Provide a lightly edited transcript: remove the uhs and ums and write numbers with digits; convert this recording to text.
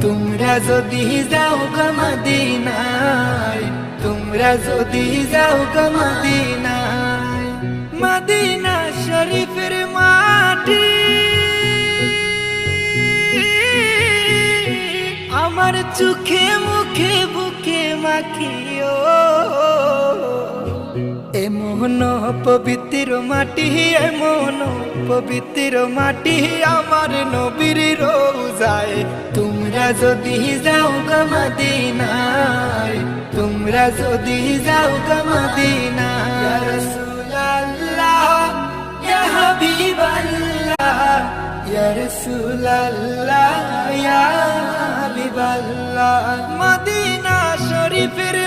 তোমরা যদি যাও গো মদিনায়, তোমরা যদি যাও গো মদিনায়, মদিনা শরীফের মাটি আমার চোখে মুখে বুকে মাখিও। এমন পবিত্র মাটি, এমন পবিত্র মাটি আমার নবীর রোজায়। তোমরা যদি যাও গো মদিনায়, তোমরা যদি যাও গো মদিনায়, ইয়া রাসূলুল্লাহ ইয়া হাবিবাল্লাহ, ইয়া রাসূলুল্লাহ ইয়া হাবিবাল্লাহ। মদিনা শরীফের